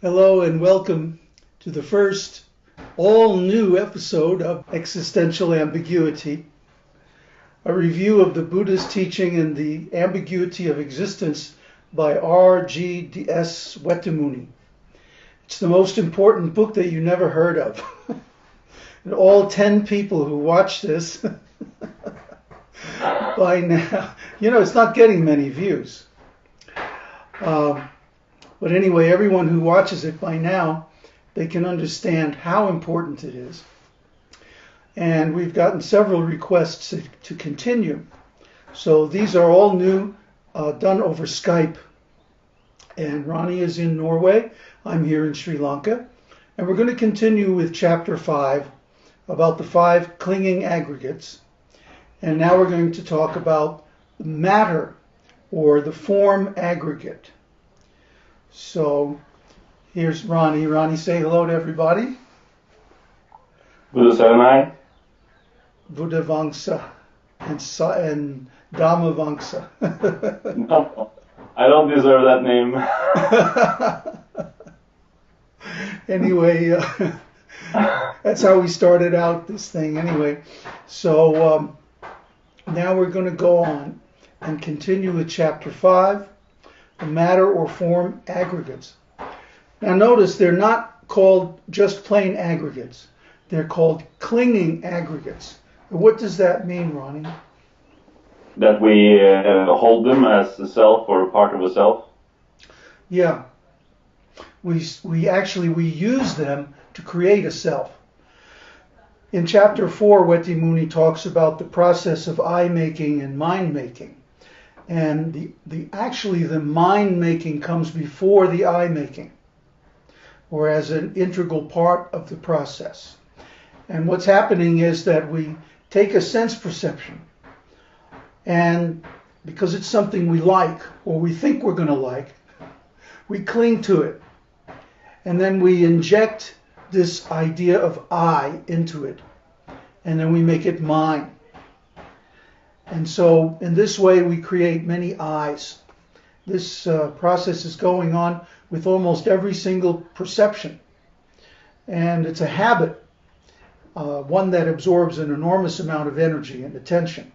Hello and welcome to the first all-new episode of Existential Ambiguity, a review of the Buddha's teaching in the Ambiguity of Existence by Rāja-yoga. It's the most important book that you never heard of. And all 10 people who watch this by now, it's not getting many views. But anyway, everyone who watches it by now, they can understand how important it is. And we've gotten several requests to continue. So these are all new, done over Skype. And Ronnie is in Norway. I'm here in Sri Lanka. And we're going to continue with Chapter 5 about the 5 clinging aggregates. And now we're going to talk about matter, or the form aggregate. So here's Ronnie. Ronnie, say hello to everybody. Buddha Saranai. Buddha Vangsa and Dhamma Vangsa. No, I don't deserve that name. Anyway, that's how we started out this thing anyway. So now we're going to go on and continue with Chapter 5. The matter or form aggregates. Now notice they're not called just plain aggregates. They're called clinging aggregates. What does that mean, Ronnie? That we hold them as a self or a part of a self? Yeah. We use them to create a self. In Chapter 4, Weti Muni talks about the process of I-making and mind-making. And the mind-making comes before the I-making, or as an integral part of the process. And what's happening is that we take a sense perception, and because it's something we like, or we think we're going to like, we cling to it. And then we inject this idea of I into it, and then we make it mine. And so in this way we create many I's. This process is going on with almost every single perception. And it's a habit, one that absorbs an enormous amount of energy and attention.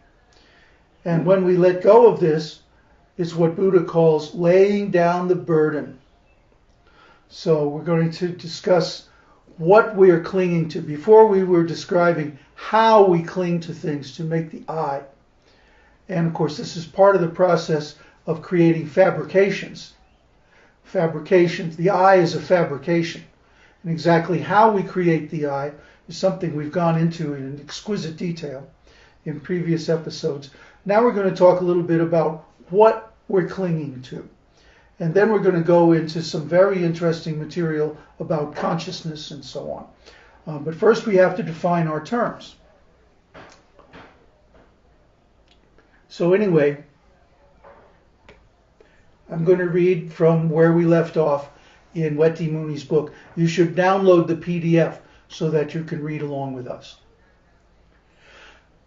And when we let go of this, it's what Buddha calls laying down the burden. So we're going to discuss what we are clinging to. Before we were describing how we cling to things to make the I. And of course, this is part of the process of creating fabrications. Fabrications. The I is a fabrication. And exactly how we create the I is something we've gone into in exquisite detail in previous episodes. Now we're going to talk a little bit about what we're clinging to. And then we're going to go into some very interesting material about consciousness and so on. But first we have to define our terms. So anyway, I'm going to read from where we left off in Weti Muni's book. You should download the PDF so that you can read along with us.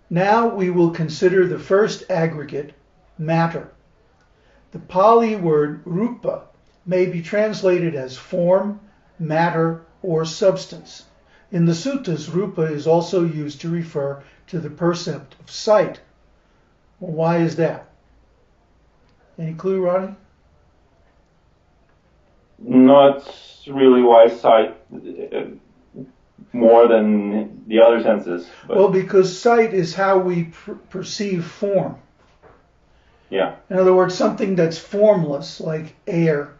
Now we will consider the first aggregate, matter. The Pali word rupa may be translated as form, matter, or substance. In the suttas, rupa is also used to refer to the percept of sight. Well, why is that? Any clue, Ronnie? Not really why sight more than the other senses. But well, because sight is how we perceive form. Yeah. In other words, something that's formless, like air,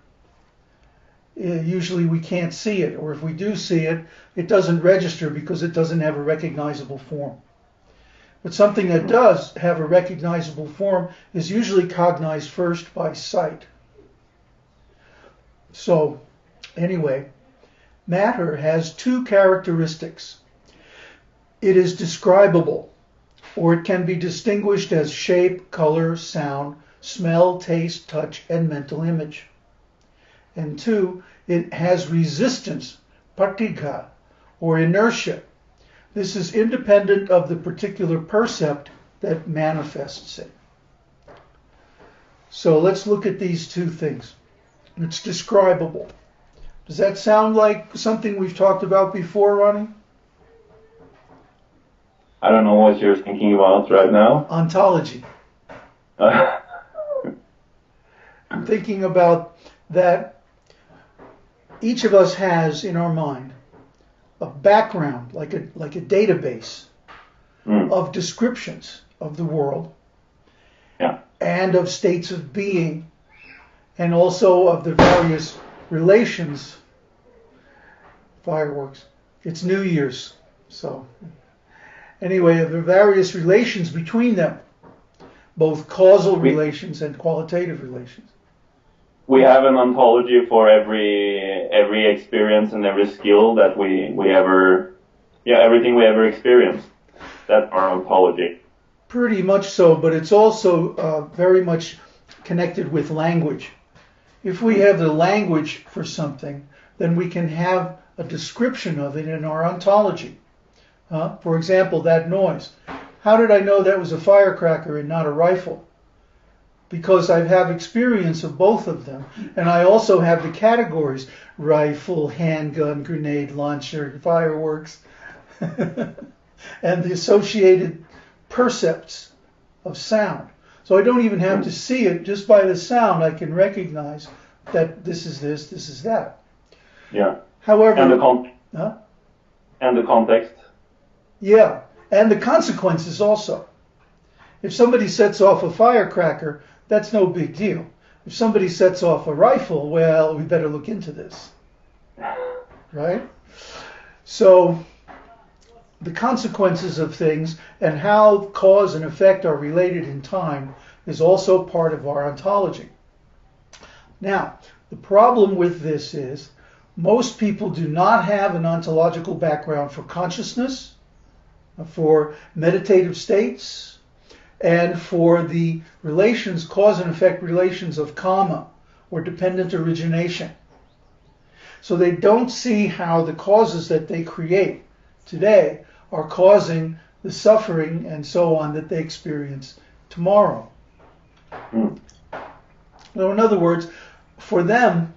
usually we can't see it. Or if we do see it, it doesn't register because it doesn't have a recognizable form. But something that does have a recognizable form is usually cognized first by sight. So, anyway, matter has two characteristics. It is describable, or it can be distinguished as shape, color, sound, smell, taste, touch, and mental image. And 2, it has resistance, patigha, or inertia. This is independent of the particular percept that manifests it. So let's look at these 2 things. It's describable. Does that sound like something we've talked about before, Ronnie? I don't know what you're thinking about right now. Ontology. I'm thinking about that each of us has in our mind a background, like a database of descriptions of the world, and of states of being, and also of the various relations. Fireworks. It's New Year's, so anyway, the various relations between them, both causal relations and qualitative relations. We have an ontology for every experience and every skill that we ever, everything we ever experienced. That's our ontology. Pretty much so, but it's also very much connected with language. If we have the language for something, then we can have a description of it in our ontology. For example, that noise. How did I know that was a firecracker and not a rifle? Because I have experience of both of them, and I also have the categories: rifle, handgun, grenade launcher, fireworks, and the associated percepts of sound. So I don't even have to see it. Just by the sound, I can recognize that this is this, this is that. Yeah. However, and the context. Yeah, and the consequences also. If somebody sets off a firecracker, that's no big deal. If somebody sets off a rifle, well, we better look into this. Right? So the consequences of things and how cause and effect are related in time is also part of our ontology. Now, the problem with this is most people do not have an ontological background for consciousness, for meditative states, and for the relations, cause and effect relations of karma, or dependent origination. So they don't see how the causes that they create today are causing the suffering and so on that they experience tomorrow. So in other words, for them,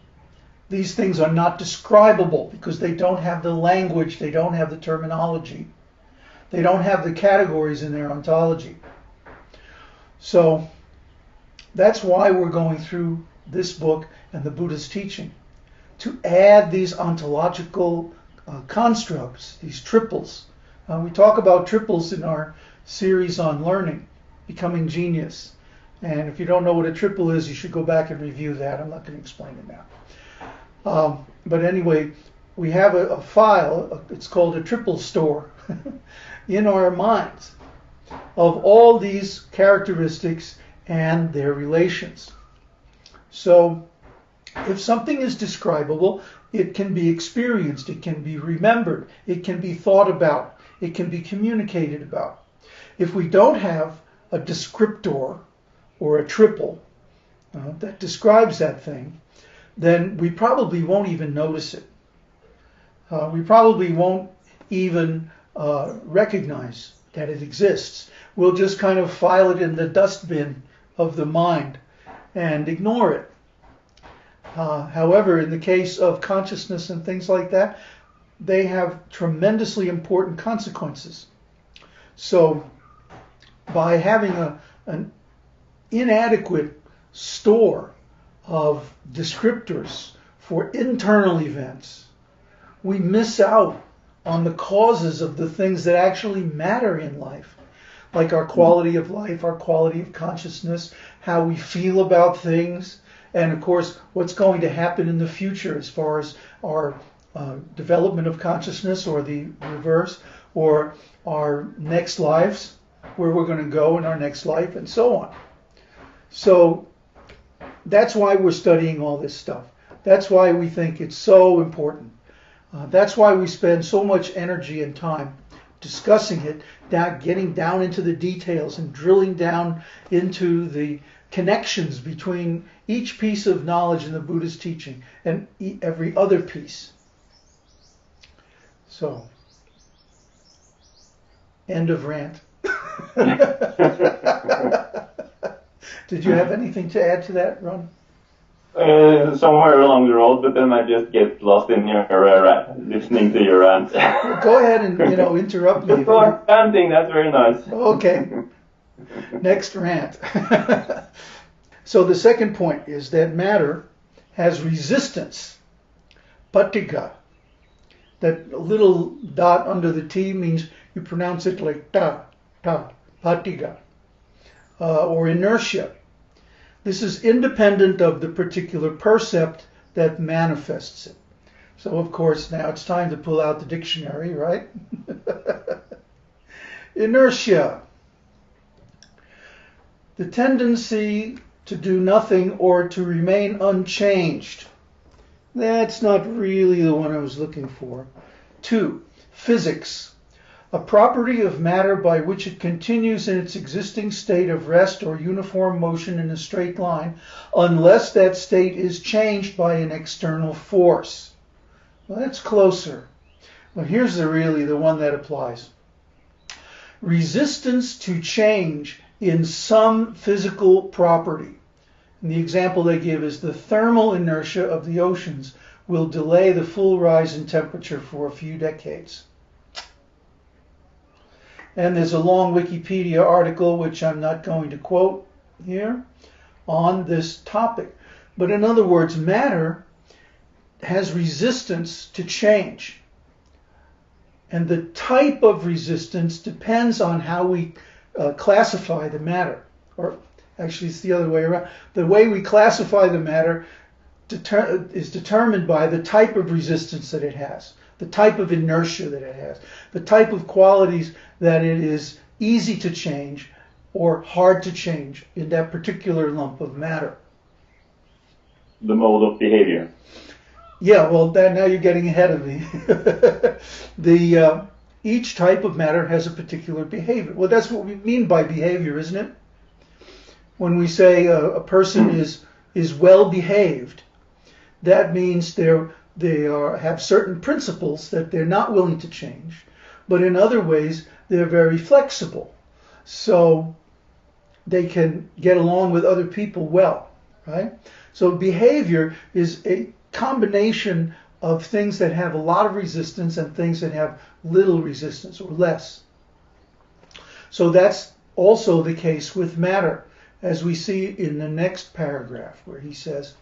these things are not describable because they don't have the language, they don't have the terminology, they don't have the categories in their ontology. So that's why we're going through this book and the Buddha's teaching, to add these ontological constructs, these triples. We talk about triples in our series on learning, Becoming Genius. And if you don't know what a triple is, you should go back and review that. I'm not going to explain it now. But anyway, we have a file, it's called a triple store, in our minds of all these characteristics and their relations. So if something is describable, it can be experienced, it can be remembered, it can be thought about, it can be communicated about. If we don't have a descriptor or a triple that describes that thing, then we probably won't even notice it. We probably won't even recognize that it exists. We'll just kind of file it in the dustbin of the mind and ignore it. However, in the case of consciousness and things like that, they have tremendously important consequences. So by having an inadequate store of descriptors for internal events, we miss out on the causes of the things that actually matter in life, like our quality of life, our quality of consciousness, how we feel about things, and of course what's going to happen in the future as far as our development of consciousness, or the reverse, or our next lives, where we're going to go in our next life, and so on. So that's why we're studying all this stuff. That's why we think it's so important. That's why we spend so much energy and time discussing it, getting down into the details and drilling down into the connections between each piece of knowledge in the Buddha's teaching and every other piece. So, end of rant. Did you have anything to add to that, Ron? Somewhere along the road, but then I just get lost in your listening to your rant. Well, go ahead and interrupt me. Ranting, that's very nice. Okay. Next rant. So the second point is that matter has resistance, patigha. That little dot under the T means you pronounce it like ta, patigha, or inertia. This is independent of the particular percept that manifests it. So, of course, now it's time to pull out the dictionary, right? Inertia. The tendency to do nothing or to remain unchanged. That's not really the one I was looking for. 2. Physics. A property of matter by which it continues in its existing state of rest or uniform motion in a straight line, unless that state is changed by an external force. Well, that's closer. Well, here's really the one that applies. Resistance to change in some physical property. And the example they give is the thermal inertia of the oceans will delay the full rise in temperature for a few decades. And there's a long Wikipedia article, which I'm not going to quote here, on this topic. But in other words, matter has resistance to change. And the type of resistance depends on how we classify the matter. Or actually, it's the other way around. The way we classify the matter is determined by the type of resistance that it has, the type of inertia that it has, the type of qualities that it is easy to change or hard to change in that particular lump of matter. The mode of behavior. Yeah, well, now you're getting ahead of me. Each type of matter has a particular behavior. Well, that's what we mean by behavior, isn't it? When we say a person is well behaved, that means they have certain principles that they're not willing to change, but in other ways they're very flexible, so they can get along with other people well, right? So behavior is a combination of things that have a lot of resistance and things that have little resistance or less. So that's also the case with matter, as we see in the next paragraph where he says,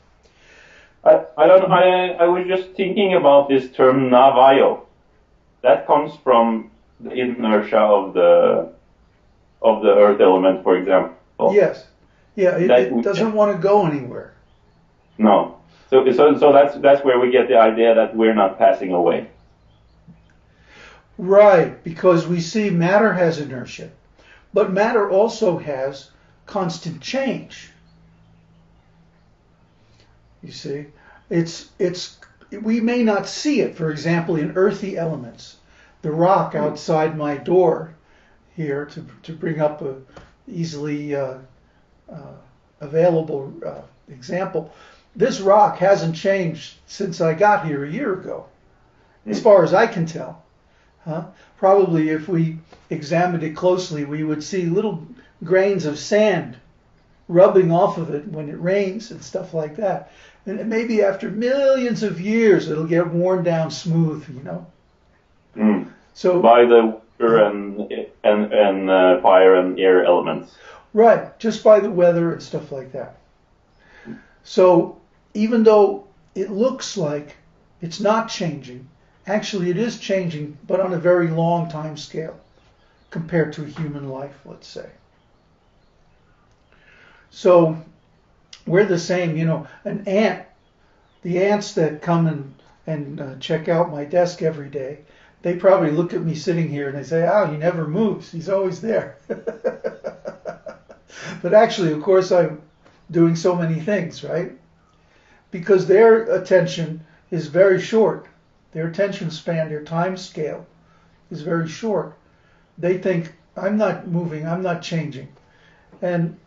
I was just thinking about this term navayo. That comes from the inertia of the earth element, for example. Yes. Yeah, it doesn't want to go anywhere. No. So that's where we get the idea that we're not passing away. Right, because we see matter has inertia, but matter also has constant change. You see, we may not see it. For example, in earthy elements, the rock outside my door here, to bring up a easily available example, this rock hasn't changed since I got here a year ago, as far as I can tell. Probably if we examined it closely, we would see little grains of sand rubbing off of it when it rains and stuff like that. And maybe after millions of years, it'll get worn down smooth, So by the water and fire and air elements. Right, just by the weather and stuff like that. So even though it looks like it's not changing, actually it is changing, but on a very long time scale compared to a human life, let's say. So we're the same, an ant, the ants that come and check out my desk every day, they probably look at me sitting here and they say, oh, he never moves, he's always there. But actually, of course, I'm doing so many things, right? Because their attention is very short. Their attention span, their time scale is very short. They think, I'm not moving, I'm not changing. And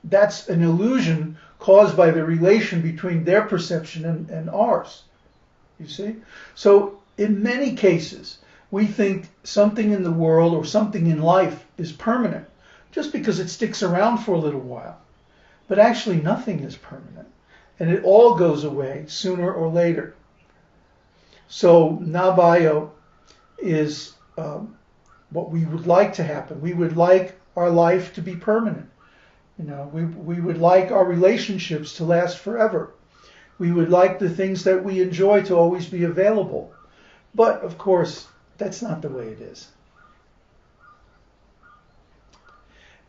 that's an illusion caused by the relation between their perception and ours. You see? So in many cases, we think something in the world or something in life is permanent just because it sticks around for a little while. But actually nothing is permanent. And it all goes away sooner or later. So nāvayo is what we would like to happen. We would like our life to be permanent. You know, we would like our relationships to last forever. We would like the things that we enjoy to always be available. But of course, that's not the way it is.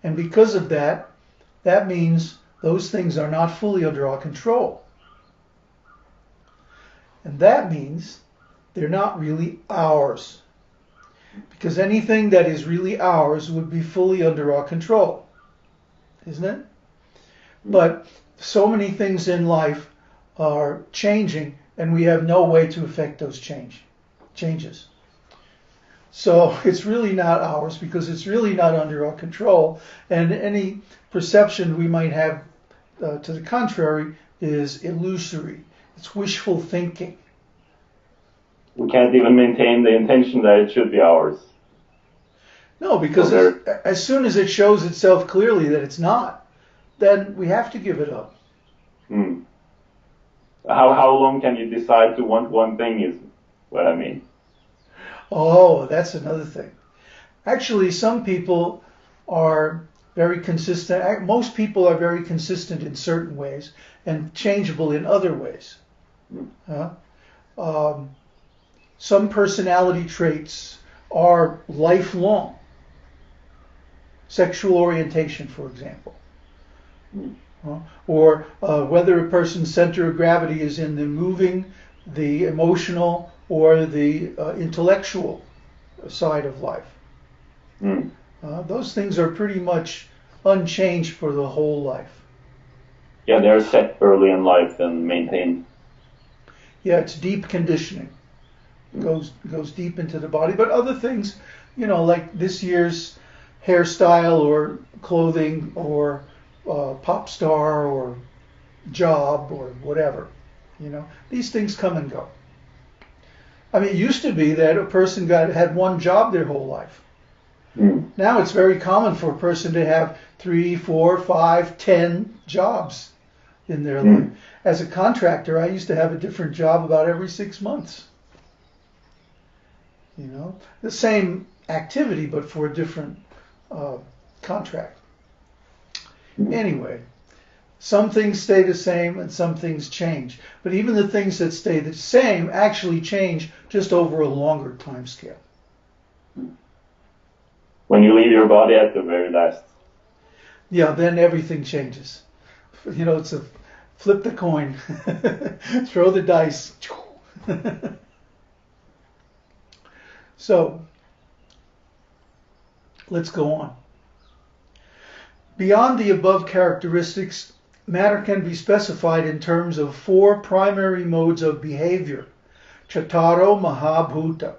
And because of that, that means those things are not fully under our control. And that means they're not really ours. Because anything that is really ours would be fully under our control. Isn't it? But so many things in life are changing, and we have no way to affect those changes. So it's really not ours because it's really not under our control. And any perception we might have to the contrary is illusory. It's wishful thinking. We can't even maintain the intention that it should be ours. No, because as soon as it shows itself clearly that it's not, then we have to give it up. Hmm. How long can you decide to want one thing is what I mean. Oh, that's another thing. Actually, some people are very consistent. Most people are very consistent in certain ways and changeable in other ways. Some personality traits are lifelong. Sexual orientation, for example. Or whether a person's center of gravity is in the moving, the emotional, or the intellectual side of life. Those things are pretty much unchanged for the whole life. Yeah, they're set early in life and maintained. Yeah, it's deep conditioning. It goes deep into the body. But other things, you know, like this year's hairstyle or clothing or pop star or job or whatever, you know, these things come and go. I mean, it used to be that a person had one job their whole life. Now it's very common for a person to have 3, 4, 5, 10 jobs in their life. As a contractor, I used to have a different job about every 6 months. You know, the same activity, but for a different contract. Anyway, some things stay the same and some things change. But even the things that stay the same actually change just over a longer time scale. When you leave your body at the very last. Yeah, then everything changes. You know, it's a flip the coin, throw the dice. So, let's go on. Beyond the above characteristics, matter can be specified in terms of 4 primary modes of behavior, Chattaro Mahabhuta,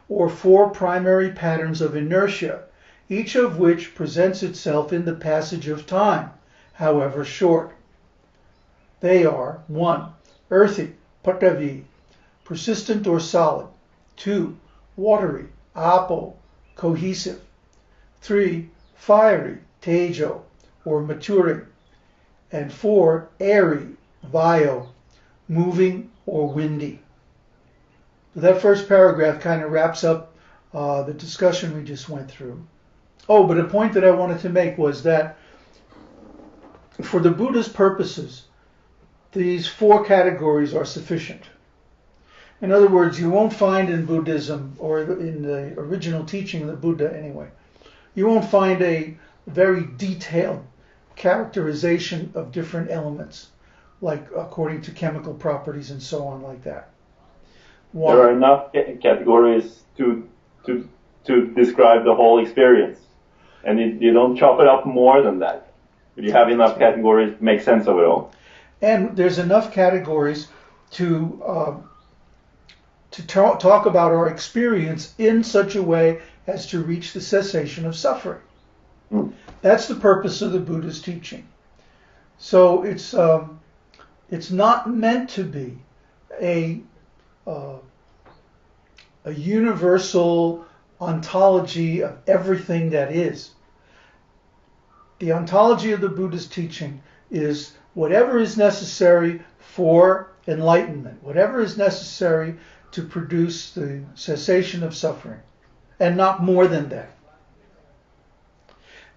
or 4 primary patterns of inertia, each of which presents itself in the passage of time, however short. They are 1. Earthy, Patavi, persistent or solid. 2. Watery, Apo, cohesive. 3. Fiery, Tejo, or maturing. And 4. Airy, Vayo, moving or windy. So that first paragraph kind of wraps up the discussion we just went through. Oh, but a point that I wanted to make was that for the Buddha's purposes, these 4 categories are sufficient. In other words, you won't find in Buddhism, or in the original teaching of the Buddha anyway, you won't find a very detailed characterization of different elements, like according to chemical properties and so on like that. There are enough categories to describe the whole experience. And you don't chop it up more than that. You have enough categories to make sense of it all. And there's enough categories to talk about our experience in such a way as to reach the cessation of suffering. That's the purpose of the Buddha's teaching. So it's not meant to be a universal ontology of everything that is. The ontology of the Buddha's teaching is whatever is necessary for enlightenment, whatever is necessary to produce the cessation of suffering, and not more than that.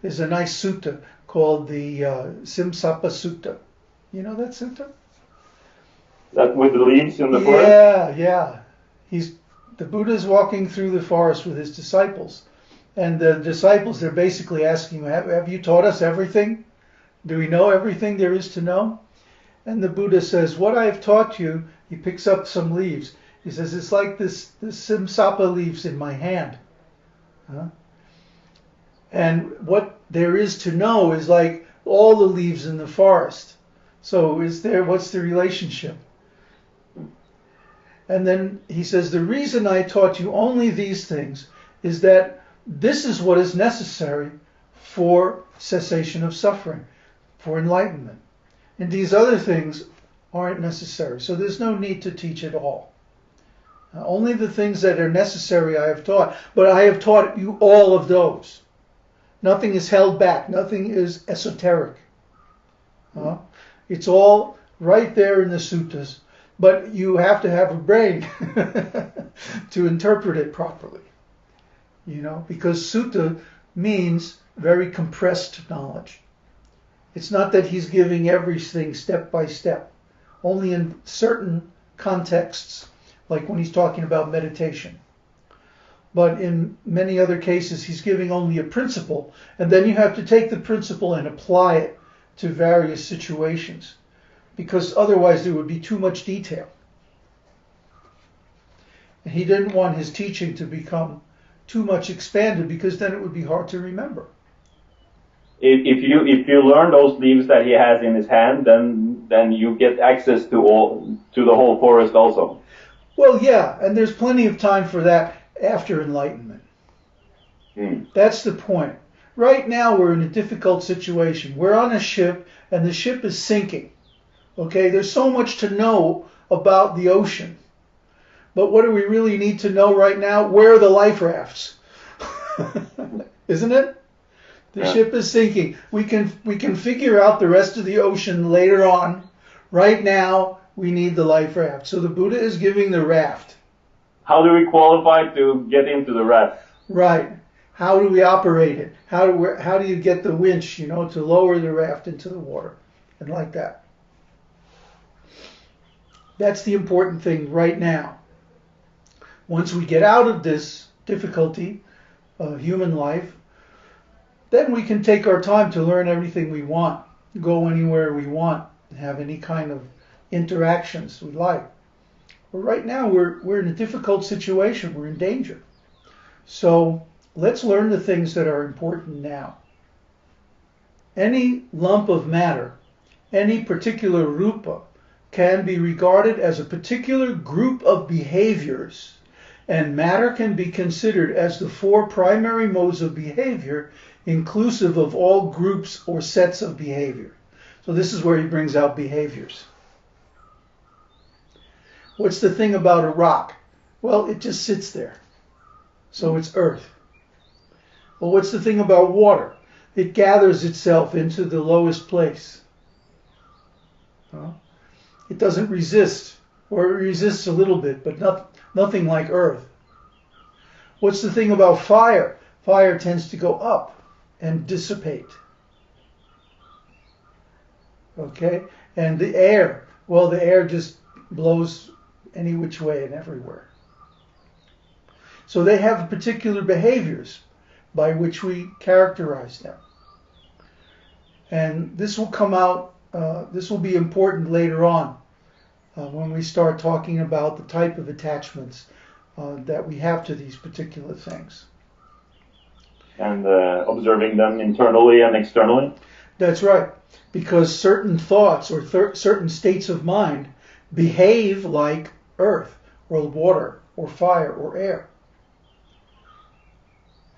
There's a nice sutta called the Simsapa Sutta. You know that sutta? That with the leaves in the forest? Yeah. The Buddha's walking through the forest with his disciples. And the disciples, they're basically asking him, have you taught us everything? Do we know everything there is to know? And the Buddha says, what I have taught you, he picks up some leaves. He says, it's like this Simsapa leaves in my hand. And what there is to know is like all the leaves in the forest. So what's the relationship? And then he says, the reason I taught you only these things is that this is what is necessary for cessation of suffering, for enlightenment. And these other things aren't necessary. So there's no need to teach at all. Only the things that are necessary I have taught. But I have taught you all of those. Nothing is held back. Nothing is esoteric. It's all right there in the suttas. But you have to have a brain to interpret it properly. Because sutta means very compressed knowledge. It's not that he's giving everything step by step. Only in certain contexts, like when he's talking about meditation. But in many other cases, he's giving only a principle, and then you have to take the principle and apply it to various situations, because otherwise there would be too much detail. And he didn't want his teaching to become too much expanded, because then it would be hard to remember. If you learn those leaves that he has in his hand, then you get access to the whole forest also. Well, yeah, and there's plenty of time for that after enlightenment. That's the point. Right now we're in a difficult situation. We're on a ship and the ship is sinking. Okay, there's so much to know about the ocean. But what do we really need to know right now? Where are the life rafts? Isn't it? The ship is sinking. We can figure out the rest of the ocean later on. Right now we need the life raft. So the Buddha is giving the raft. How do we qualify to get into the raft? Right. How do we operate it? How do you get the winch, to lower the raft into the water, and like that. That's the important thing right now. Once we get out of this difficulty of human life, then we can take our time to learn everything we want, go anywhere we want, have any kind of interactions we like. But right now we're in a difficult situation. We're in danger. So let's learn the things that are important now. Any lump of matter, any particular rupa, can be regarded as a particular group of behaviors, and matter can be considered as the four primary modes of behavior, inclusive of all groups or sets of behavior. So this is where he brings out behaviors. What's the thing about a rock? Well, it just sits there. So it's earth. Well, what's the thing about water? It gathers itself into the lowest place. It doesn't resist, or it resists a little bit, but nothing like earth. What's the thing about fire? Fire tends to go up and dissipate. Okay? And the air, well, the air just blows any which way and everywhere. So they have particular behaviors by which we characterize them. And this will come out, this will be important later on when we start talking about the type of attachments that we have to these particular things. And observing them internally and externally? That's right. Because certain thoughts or certain states of mind behave like earth or water or fire or air.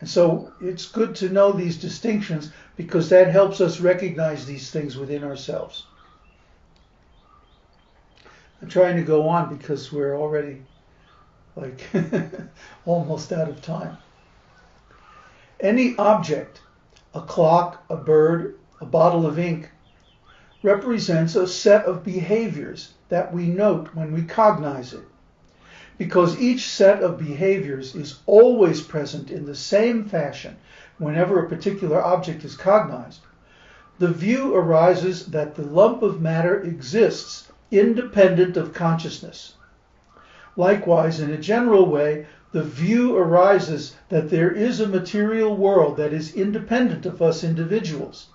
And so it's good to know these distinctions because that helps us recognize these things within ourselves. I'm trying to go on because we're already like almost out of time. Any object, a clock, a bird, a bottle of ink, represents a set of behaviors that we note when we cognize it. Because each set of behaviors is always present in the same fashion whenever a particular object is cognized, the view arises that the lump of matter exists independent of consciousness. Likewise, in a general way, the view arises that there is a material world that is independent of us individuals.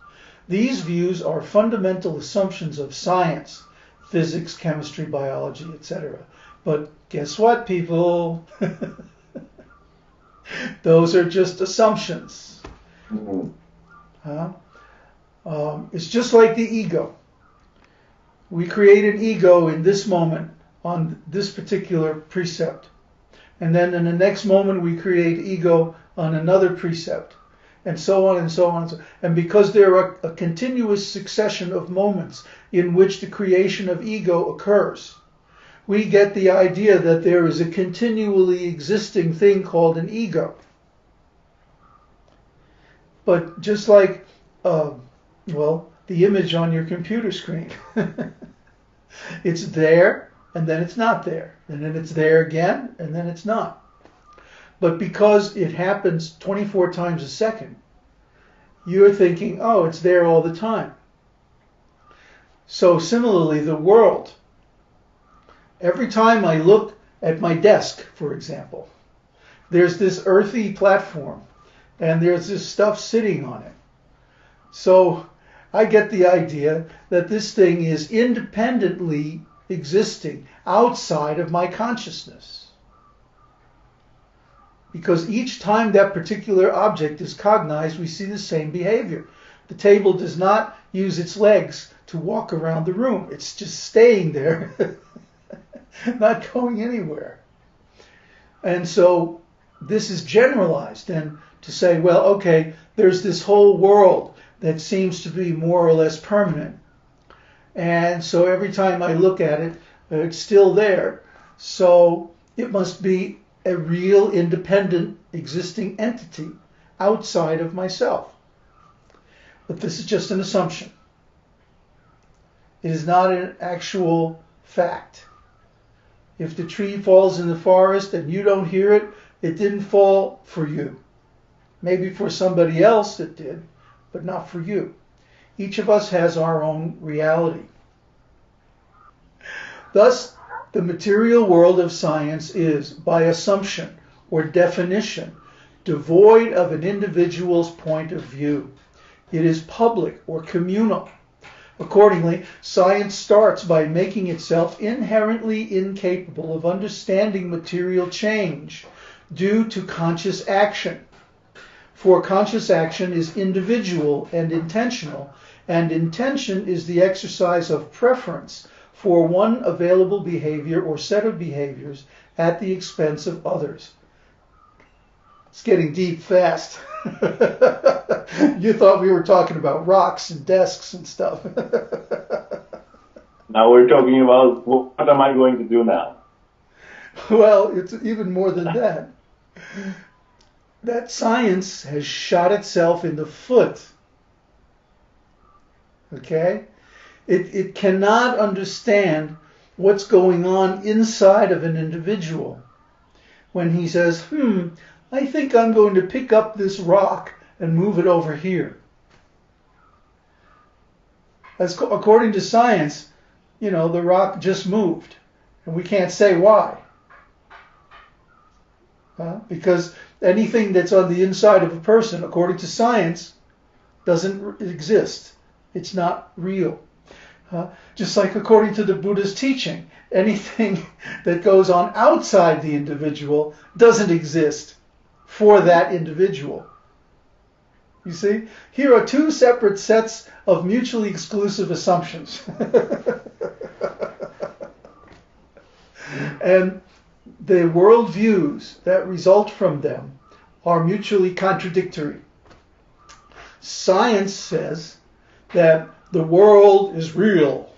These views are fundamental assumptions of science, physics, chemistry, biology, etc. But guess what, people? Those are just assumptions. It's just like the ego. We create an ego in this moment on this particular precept. And then in the next moment we create ego on another precept. And so on and so on. And because there are a continuous succession of moments in which the creation of ego occurs, we get the idea that there is a continually existing thing called an ego. But just like, the image on your computer screen. It's there, and then it's not there. And then it's there again, and then it's not. But because it happens 24 times a second, you're thinking, oh, it's there all the time. So similarly, the world. Every time I look at my desk, for example, there's this earthy platform, and there's this stuff sitting on it. So I get the idea that this thing is independently existing outside of my consciousness. Because each time that particular object is cognized, we see the same behavior. The table does not use its legs to walk around the room. It's just staying there, not going anywhere. And so this is generalized then to say, well, okay, there's this whole world that seems to be more or less permanent. And so every time I look at it, it's still there. So it must be a real independent existing entity outside of myself. But this is just an assumption. It is not an actual fact. If the tree falls in the forest and you don't hear it, it didn't fall for you. Maybe for somebody else it did, but not for you. Each of us has our own reality. Thus, the material world of science is, by assumption or definition, devoid of an individual's point of view. It is public or communal. Accordingly, science starts by making itself inherently incapable of understanding material change due to conscious action. For conscious action is individual and intentional, and intention is the exercise of preference for one available behavior or set of behaviors at the expense of others. It's getting deep fast. You thought we were talking about rocks and desks and stuff. Now we're talking about what am I going to do now? Well, it's even more than that. That science has shot itself in the foot. Okay? It cannot understand what's going on inside of an individual. When he says, I think I'm going to pick up this rock and move it over here. According to science, the rock just moved. And we can't say why. Because anything that's on the inside of a person, according to science, doesn't exist. It's not real. Just like according to the Buddha's teaching, anything that goes on outside the individual doesn't exist for that individual. You see? Here are two separate sets of mutually exclusive assumptions. And the worldviews that result from them are mutually contradictory. Science says that the world is real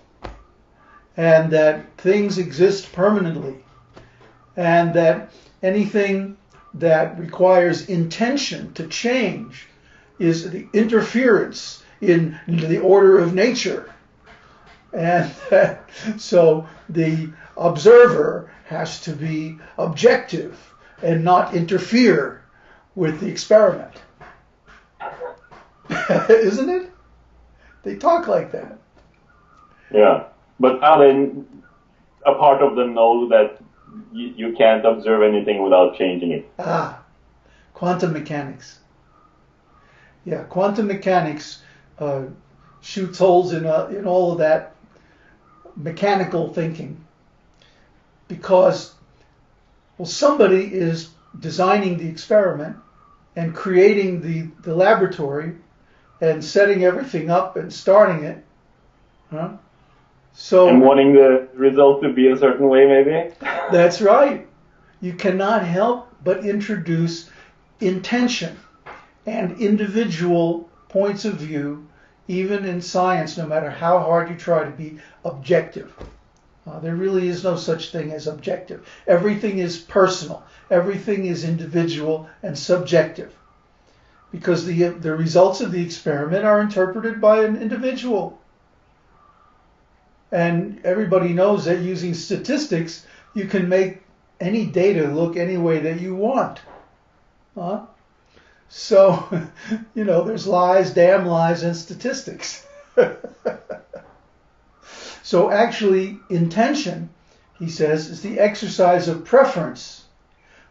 and that things exist permanently and that anything that requires intention to change is the interference in the order of nature. And so the observer has to be objective and not interfere with the experiment. Isn't it? They talk like that. Yeah, but Alan, a part of them know that you can't observe anything without changing it. Quantum mechanics. Yeah, quantum mechanics shoots holes in all of that mechanical thinking, because, well, somebody is designing the experiment and creating the laboratory and setting everything up and starting it. Huh? So, and wanting the result to be a certain way, maybe? That's right. You cannot help but introduce intention and individual points of view, even in science, no matter how hard you try to be objective. There really is no such thing as objective. Everything is personal. Everything is individual and subjective, because the results of the experiment are interpreted by an individual. And everybody knows that using statistics, you can make any data look any way that you want. So, there's lies, damn lies, and statistics. So actually, intention, he says, is the exercise of preference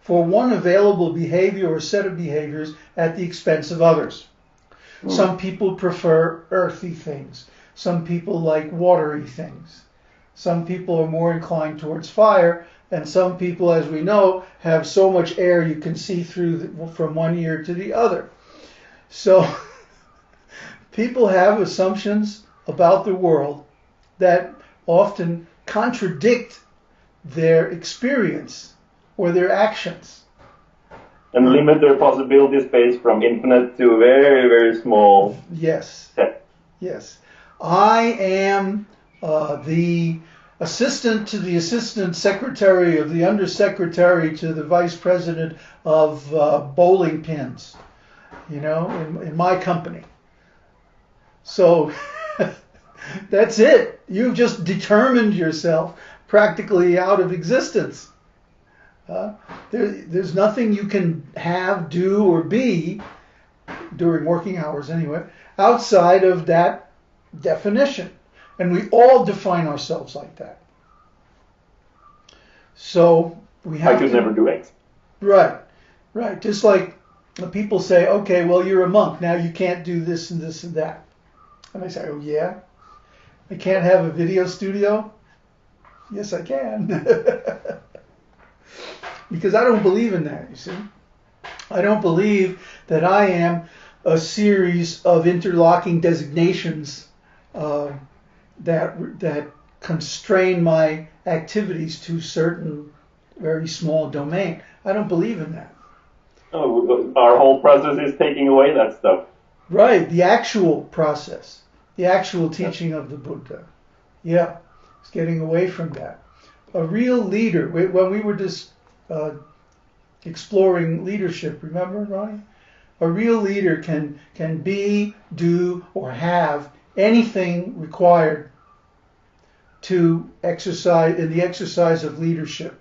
for one available behavior or set of behaviors at the expense of others. Some people prefer earthy things. Some people like watery things. Some people are more inclined towards fire, and some people, as we know, have so much air you can see through from one ear to the other. So people have assumptions about the world that often contradict their experience or their actions. And limit their possibility space from infinite to very, very small. Yes. Yes. I am the assistant to the assistant secretary of the undersecretary to the vice president of bowling pins, in my company. So that's it. You've just determined yourself practically out of existence. There's nothing you can have, do, or be, during working hours anyway, outside of that definition. And we all define ourselves like that. So we have I could never do X. Right. Just like people say, okay, well, you're a monk. Now you can't do this and this and that. And I say, oh, yeah? I can't have a video studio? Yes, I can. Because I don't believe in that, you see. I don't believe that I am a series of interlocking designations that constrain my activities to certain very small domain. I don't believe in that. Oh, our whole process is taking away that stuff. Right, the actual process, the actual teaching of the Buddha. Yeah, it's getting away from that. A real leader, when we were just exploring leadership, remember, Ronnie? A real leader can be, do, or have anything required to exercise in the exercise of leadership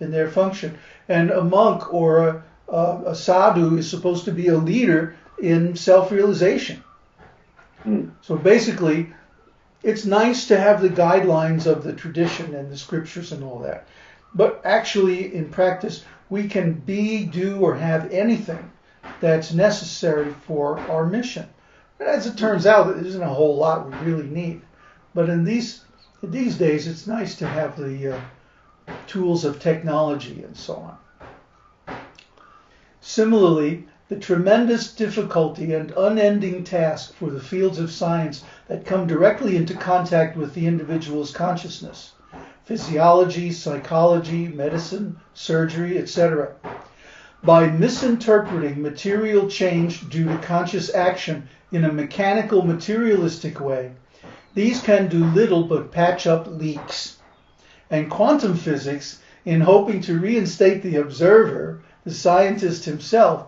in their function. And a monk or a sadhu is supposed to be a leader in self-realization. So basically, it's nice to have the guidelines of the tradition and the scriptures and all that. But actually, in practice, we can be, do, or have anything that's necessary for our mission. And as it turns out, there isn't a whole lot we really need. But in these days, it's nice to have the tools of technology and so on. Similarly, the tremendous difficulty and unending task for the fields of science that come directly into contact with the individual's consciousness, physiology, psychology, medicine, surgery, etc., By misinterpreting material change due to conscious action in a mechanical, materialistic way, these can do little but patch up leaks. And quantum physics, in hoping to reinstate the observer, the scientist himself,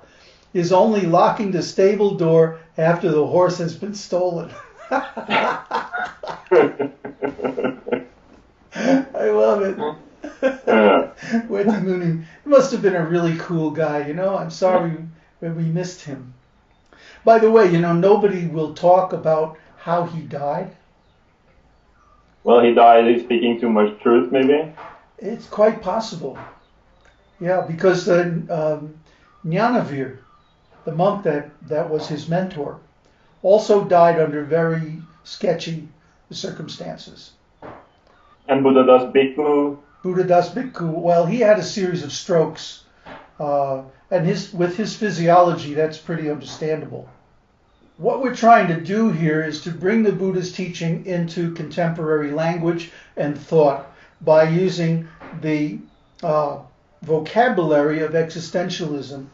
is only locking the stable door after the horse has been stolen. I love it. Wetty must have been a really cool guy, you know. I'm sorry that we missed him. By the way, you know, nobody will talk about how he died. Well, he died speaking too much truth, maybe? It's quite possible. Yeah, because Jnanavir, the monk that was his mentor, also died under very sketchy circumstances. And Buddhadas Bhikkhu? Buddhadas Bhikkhu, well, he had a series of strokes, and with his physiology, that's pretty understandable. What we're trying to do here is to bring the Buddha's teaching into contemporary language and thought by using the vocabulary of existentialism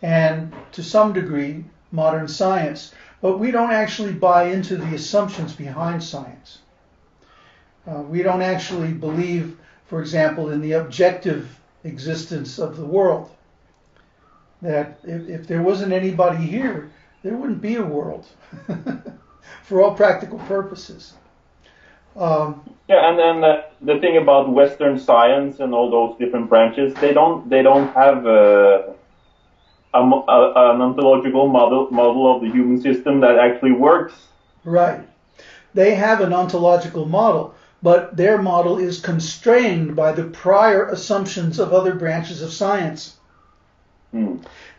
and, to some degree, modern science. But we don't actually buy into the assumptions behind science. We don't actually believe, for example, in the objective existence of the world. That if there wasn't anybody here, there wouldn't be a world, for all practical purposes. Yeah, and then the thing about Western science and all those different branches, they don't have an ontological model of the human system that actually works. Right. They have an ontological model, but their model is constrained by the prior assumptions of other branches of science.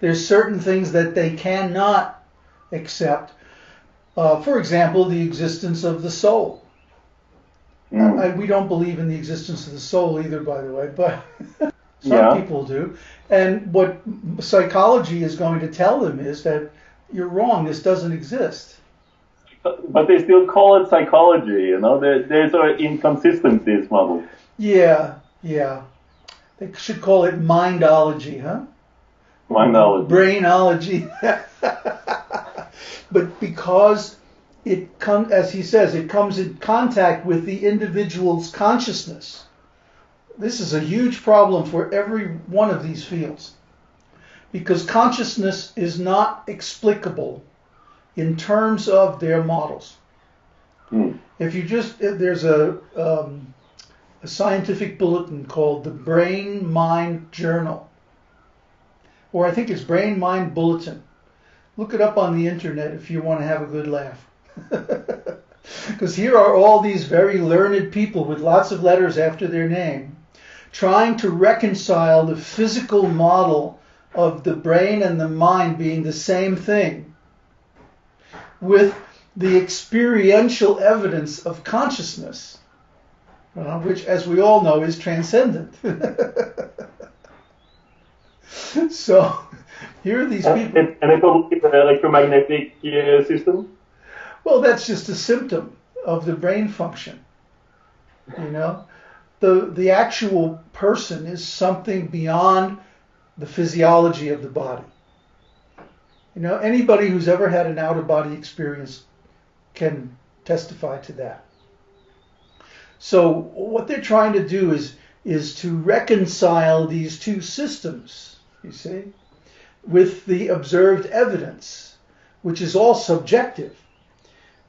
There's certain things that they cannot accept. For example, the existence of the soul. We don't believe in the existence of the soul either, by the way, but some people do. And what psychology is going to tell them is that you're wrong, this doesn't exist. But they still call it psychology, you know? There's sort of inconsistencies, model. Yeah. They should call it mindology, huh? Mindology. Brainology. But because it comes, as he says, it comes in contact with the individual's consciousness. This is a huge problem for every one of these fields, because consciousness is not explicable in terms of their models. If you there's a scientific bulletin called the Brain Mind Journal, or I think it's Brain Mind Bulletin. Look it up on the internet if you want to have a good laugh. Because here are all these very learned people with lots of letters after their name trying to reconcile the physical model of the brain and the mind being the same thing with the experiential evidence of consciousness, which, as we all know, is transcendent. So here are these people. And it's an electromagnetic system? Well, that's just a symptom of the brain function. You know, the actual person is something beyond the physiology of the body. You know, anybody who's ever had an out-of-body experience can testify to that. So what they're trying to do is to reconcile these two systems, you see, with the observed evidence, which is all subjective.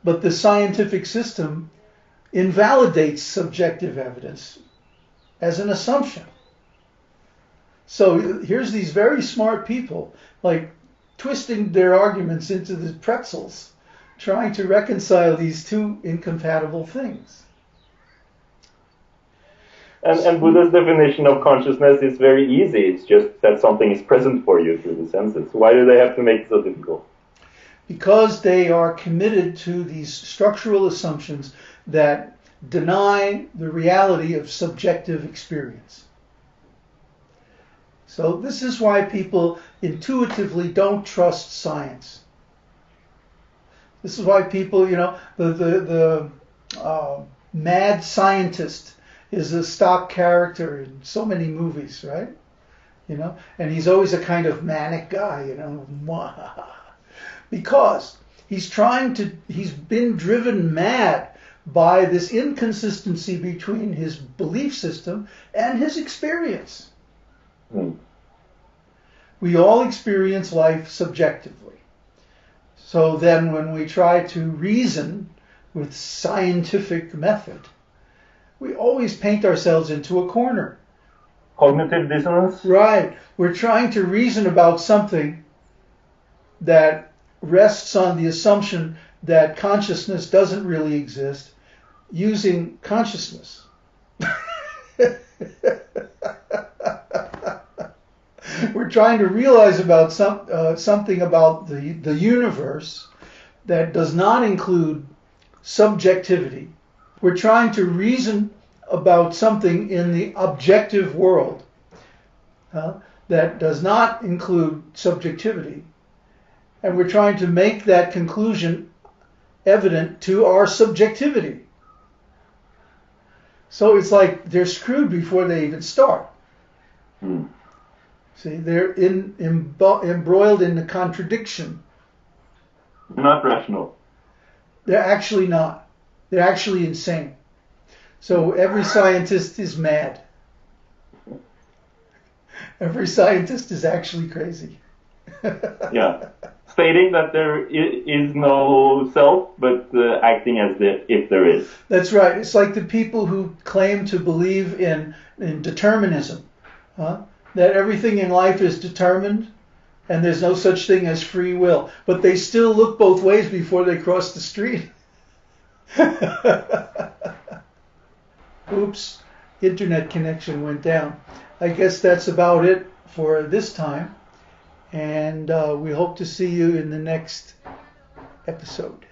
But the scientific system invalidates subjective evidence as an assumption. So here's these very smart people, like twisting their arguments into the pretzels, trying to reconcile these two incompatible things. And Buddha's definition of consciousness is very easy. It's just that something is present for you through the senses. Why do they have to make it so difficult? Because they are committed to these structural assumptions that deny the reality of subjective experience. So this is why people intuitively don't trust science. This is why people, you know, the mad scientist is a stock character in so many movies, right? you know, and he's always a kind of manic guy, you know, because he's been driven mad by this inconsistency between his belief system and his experience. Mm. We all experience life subjectively. So then when we try to reason with scientific method, we always paint ourselves into a corner. Cognitive dissonance? Right. We're trying to reason about something that rests on the assumption that consciousness doesn't really exist using consciousness. We're trying to realize about something about the universe that does not include subjectivity. We're trying to reason about something in the objective world that does not include subjectivity. And we're trying to make that conclusion evident to our subjectivity. So it's like they're screwed before they even start. Mm. See, they're embroiled in the contradiction. Not rational. They're actually not. They're actually insane. So every scientist is mad. Every scientist is actually crazy. Yeah. Stating that there is no self, but acting as if there is. That's right. It's like the people who claim to believe in determinism. That everything in life is determined and there's no such thing as free will. But they still look both ways before they cross the street. Oops, internet connection went down. I guess that's about it for this time. And we hope to see you in the next episode.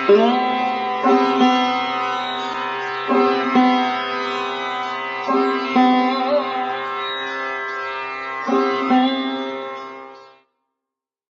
Yeah.